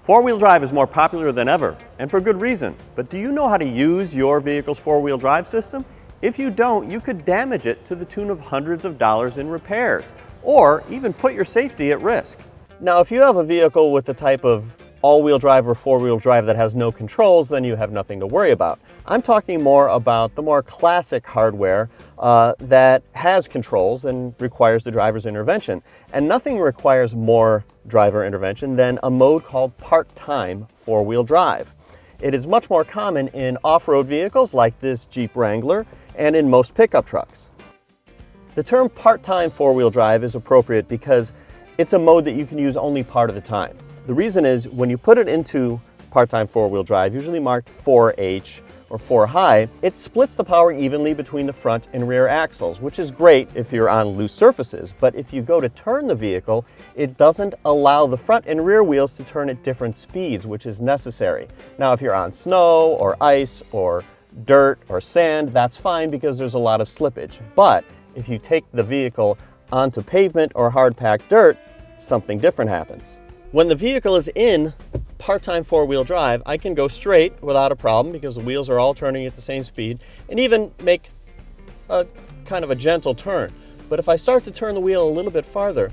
Four-wheel drive is more popular than ever, and for good reason. But do you know how to use your vehicle's four-wheel drive system? If you don't, you could damage it to the tune of hundreds of dollars in repairs, or even put your safety at risk. Now, if you have a vehicle with the type of all-wheel drive or four-wheel drive that has no controls, then you have nothing to worry about. I'm talking more about the more classic hardware that has controls and requires the driver's intervention. And nothing requires more driver intervention than a mode called PartTime four-wheel drive. It is much more common in off-road vehicles like this Jeep Wrangler and in most pickup trucks. The term PartTime four-wheel drive is appropriate because it's a mode that you can use only part of the time. The reason is when you put it into PartTime four-wheel drive, usually marked 4H or 4 high, it splits the power evenly between the front and rear axles, which is great if you're on loose surfaces. But if you go to turn the vehicle, it doesn't allow the front and rear wheels to turn at different speeds, which is necessary. Now, if you're on snow or ice or dirt or sand, that's fine because there's a lot of slippage. But if you take the vehicle onto pavement or hard-packed dirt, something different happens. When the vehicle is in PartTime four-wheel drive, I can go straight without a problem because the wheels are all turning at the same speed and even make a kind of a gentle turn. But if I start to turn the wheel a little bit farther,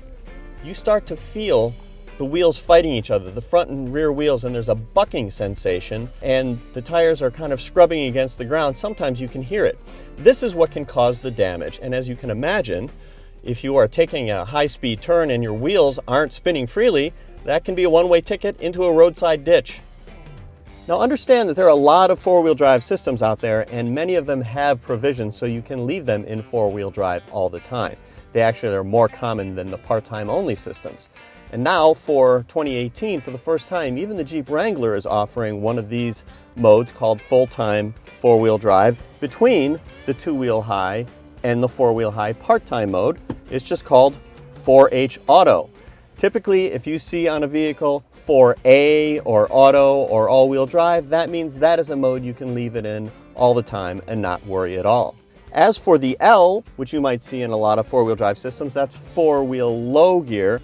you start to feel the wheels fighting each other, the front and rear wheels, and there's a bucking sensation and the tires are kind of scrubbing against the ground. Sometimes you can hear it. This is what can cause the damage. And as you can imagine, if you are taking a high-speed turn and your wheels aren't spinning freely, that can be a one-way ticket into a roadside ditch. Now understand that there are a lot of four-wheel drive systems out there and many of them have provisions so you can leave them in four-wheel drive all the time. They actually are more common than the part-time only systems. And now for 2018, for the first time, even the Jeep Wrangler is offering one of these modes called full-time four-wheel drive between the two-wheel high and the four-wheel high part-time mode. It's just called 4H Auto. Typically, if you see on a vehicle 4A or Auto or all-wheel drive, that means that is a mode you can leave it in all the time and not worry at all. As for the L, which you might see in a lot of four-wheel drive systems, that's four-wheel low gear.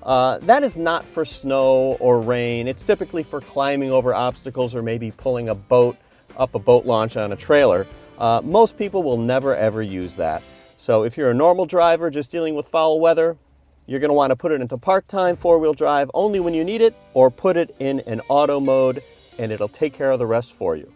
That is not for snow or rain. It's typically for climbing over obstacles or maybe pulling a boat up a boat launch on a trailer. Most people will never ever use that. So if you're a normal driver just dealing with foul weather, you're going to want to put it into part-time four-wheel drive only when you need it, or put it in an auto mode and it'll take care of the rest for you.